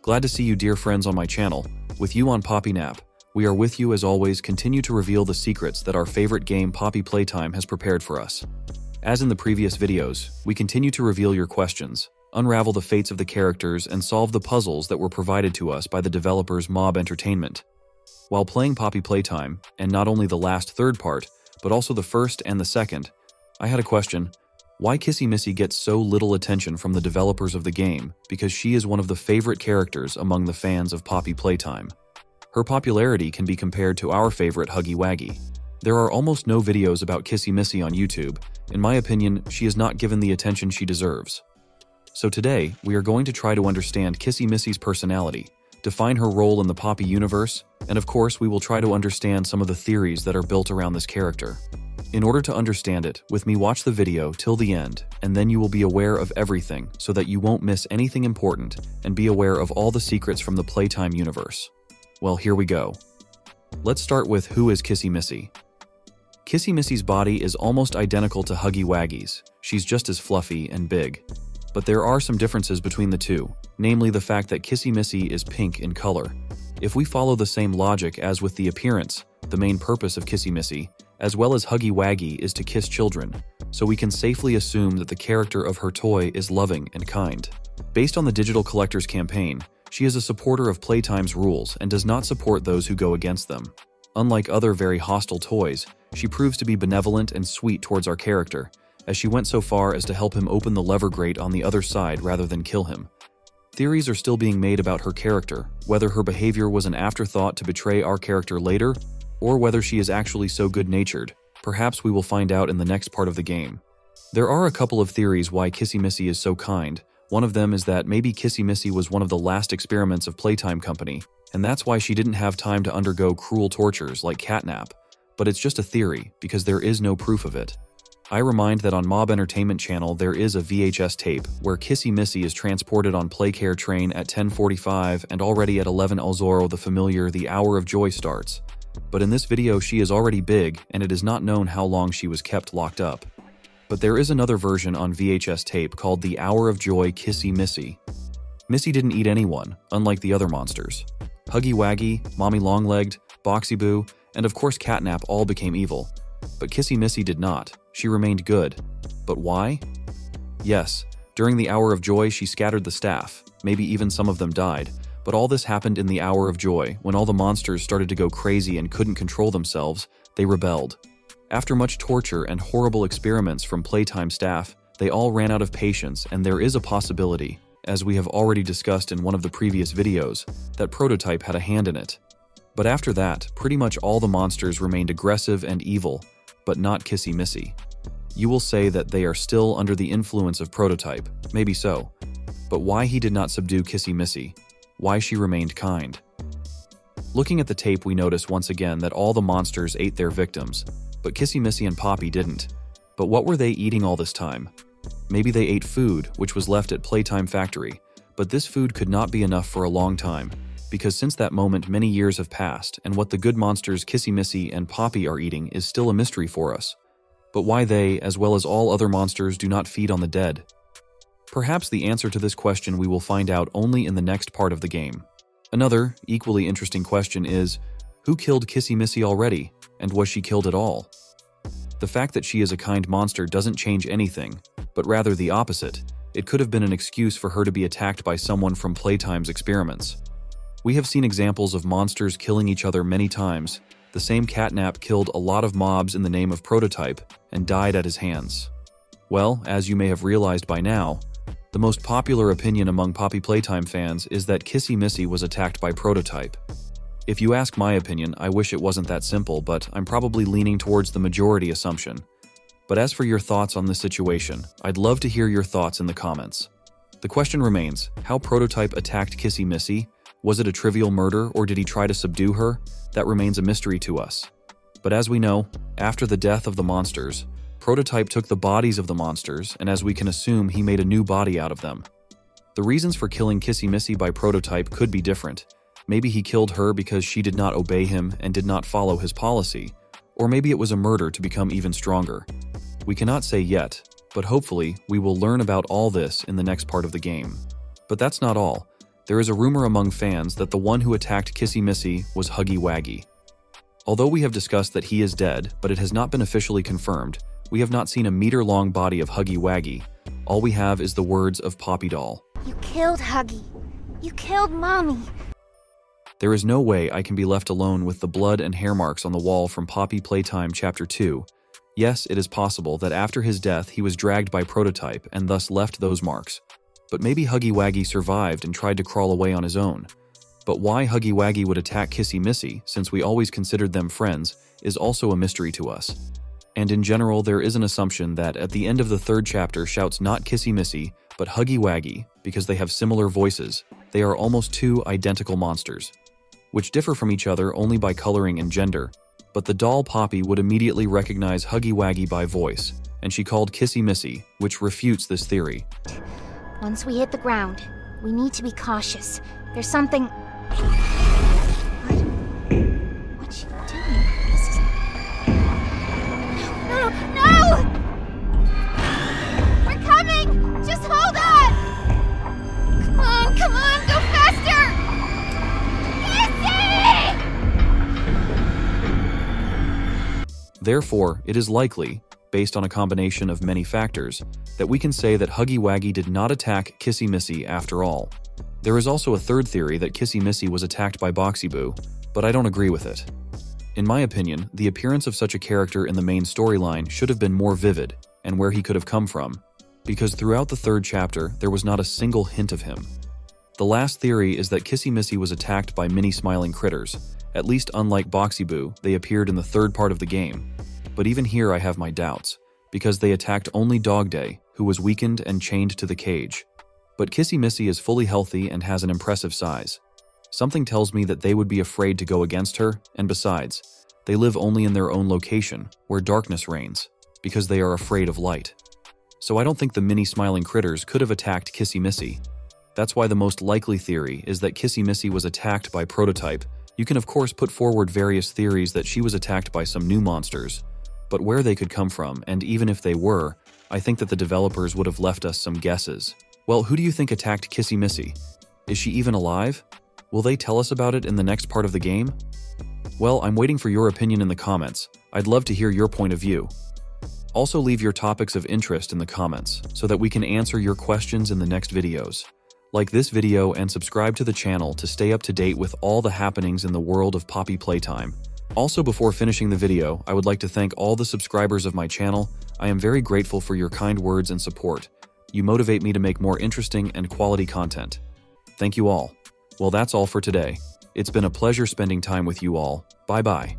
Glad to see you dear friends on my channel. With you on Poppy Nap, we are with you as always, continue to reveal the secrets that our favorite game Poppy Playtime has prepared for us. As in the previous videos, we continue to reveal your questions, unravel the fates of the characters, and solve the puzzles that were provided to us by the developers Mob Entertainment. While playing Poppy Playtime, and not only the last third part, but also the first and the second, I had a question. Why KissyMissy gets so little attention from the developers of the game, because she is one of the favorite characters among the fans of Poppy Playtime. Her popularity can be compared to our favorite Huggy Wuggy. There are almost no videos about KissyMissy on YouTube. In my opinion, she is not given the attention she deserves. So today, we are going to try to understand KissyMissy's personality, define her role in the Poppy universe, and of course we will try to understand some of the theories that are built around this character. In order to understand it, with me watch the video till the end, and then you will be aware of everything so that you won't miss anything important and be aware of all the secrets from the Playtime universe. Well, here we go. Let's start with who is KissyMissy. KissyMissy's body is almost identical to Huggy Wuggy's. She's just as fluffy and big. But there are some differences between the two, namely the fact that KissyMissy is pink in color. If we follow the same logic as with the appearance, the main purpose of KissyMissy, as well as Huggy Wuggy, is to kiss children, so we can safely assume that the character of her toy is loving and kind. Based on the Digital Collector's campaign, she is a supporter of Playtime's rules and does not support those who go against them. Unlike other very hostile toys, she proves to be benevolent and sweet towards our character, as she went so far as to help him open the lever grate on the other side rather than kill him. Theories are still being made about her character, whether her behavior was an afterthought to betray our character later, or whether she is actually so good-natured. Perhaps we will find out in the next part of the game. There are a couple of theories why KissyMissy is so kind. One of them is that maybe KissyMissy was one of the last experiments of Playtime Company, and that's why she didn't have time to undergo cruel tortures like catnap. But it's just a theory, because there is no proof of it. I remind that on Mob Entertainment channel there is a VHS tape where KissyMissy is transported on Playcare train at 10:45 and already at 11 Alzoro the familiar The Hour of Joy starts. But in this video she is already big and it is not known how long she was kept locked up. But there is another version on VHS tape called The Hour of Joy Kissy Missy. Missy didn't eat anyone, unlike the other monsters. Huggy Wuggy, Mommy Longlegged, Boxy Boo, and of course Catnap all became evil. But KissyMissy did not. She remained good. But why? Yes, during the Hour of Joy she scattered the staff, maybe even some of them died, but all this happened in the Hour of Joy when all the monsters started to go crazy and couldn't control themselves. They rebelled. After much torture and horrible experiments from Playtime staff, they all ran out of patience, and there is a possibility, as we have already discussed in one of the previous videos, that Prototype had a hand in it. But after that, pretty much all the monsters remained aggressive and evil, but not KissyMissy. You will say that they are still under the influence of Prototype, maybe so. But why he did not subdue KissyMissy? Why she remained kind? Looking at the tape we notice once again that all the monsters ate their victims, but KissyMissy and Poppy didn't. But what were they eating all this time? Maybe they ate food, which was left at Playtime Factory, but this food could not be enough for a long time, because since that moment many years have passed, and what the good monsters KissyMissy and Poppy are eating is still a mystery for us. But why they, as well as all other monsters, do not feed on the dead? Perhaps the answer to this question we will find out only in the next part of the game. Another, equally interesting question is, who killed KissyMissy already, and was she killed at all? The fact that she is a kind monster doesn't change anything, but rather the opposite. It could have been an excuse for her to be attacked by someone from Playtime's experiments. We have seen examples of monsters killing each other many times. The same Catnap killed a lot of mobs in the name of Prototype and died at his hands. Well, as you may have realized by now, the most popular opinion among Poppy Playtime fans is that KissyMissy was attacked by Prototype. If you ask my opinion, I wish it wasn't that simple, but I'm probably leaning towards the majority assumption. But as for your thoughts on this situation, I'd love to hear your thoughts in the comments. The question remains, how Prototype attacked KissyMissy? Was it a trivial murder, or did he try to subdue her? That remains a mystery to us. But as we know, after the death of the monsters, Prototype took the bodies of the monsters, and as we can assume, he made a new body out of them. The reasons for killing KissyMissy by Prototype could be different. Maybe he killed her because she did not obey him and did not follow his policy, or maybe it was a murder to become even stronger. We cannot say yet, but hopefully we will learn about all this in the next part of the game. But that's not all. There is a rumor among fans that the one who attacked Kissy Missy was Huggy Wuggy. Although we have discussed that he is dead, but it has not been officially confirmed, we have not seen a meter-long body of Huggy Wuggy. All we have is the words of Poppy Doll. You killed Huggy. You killed Mommy. There is no way I can be left alone with the blood and hair marks on the wall from Poppy Playtime Chapter 2. Yes, it is possible that after his death he was dragged by Prototype and thus left those marks. But maybe Huggy Wuggy survived and tried to crawl away on his own. But why Huggy Wuggy would attack Kissy Missy, since we always considered them friends, is also a mystery to us. And in general, there is an assumption that at the end of the 3rd chapter shouts not Kissy Missy, but Huggy Wuggy, because they have similar voices. They are almost two identical monsters, which differ from each other only by coloring and gender. But the doll Poppy would immediately recognize Huggy Wuggy by voice, and she called Kissy Missy, which refutes this theory. Once we hit the ground, we need to be cautious. There's something... What's she doing? This is... No! No! We're coming! Just hold on! Come on, go faster! Kissy! Therefore, it is likely, based on a combination of many factors, that we can say that Huggy Wuggy did not attack Kissy Missy after all. There is also a third theory that Kissy Missy was attacked by Boxy Boo, but I don't agree with it. In my opinion, the appearance of such a character in the main storyline should have been more vivid, and where he could have come from, because throughout the 3rd chapter there was not a single hint of him. The last theory is that Kissy Missy was attacked by mini smiling critters. At least unlike Boxy Boo, they appeared in the 3rd part of the game. But even here I have my doubts, because they attacked only Dog Day, who was weakened and chained to the cage. But Kissy Missy is fully healthy and has an impressive size. Something tells me that they would be afraid to go against her, and besides, they live only in their own location, where darkness reigns, because they are afraid of light. So I don't think the mini smiling critters could have attacked Kissy Missy. That's why the most likely theory is that Kissy Missy was attacked by Prototype. You can of course put forward various theories that she was attacked by some new monsters, but where they could come from, and even if they were, I think that the developers would have left us some guesses. Well, who do you think attacked Kissy Missy? Is she even alive? Will they tell us about it in the next part of the game? Well, I'm waiting for your opinion in the comments. I'd love to hear your point of view. Also leave your topics of interest in the comments, so that we can answer your questions in the next videos. Like this video and subscribe to the channel to stay up to date with all the happenings in the world of Poppy Playtime. Also, before finishing the video, I would like to thank all the subscribers of my channel. I am very grateful for your kind words and support. You motivate me to make more interesting and quality content. Thank you all. Well, that's all for today. It's been a pleasure spending time with you all. Bye-bye.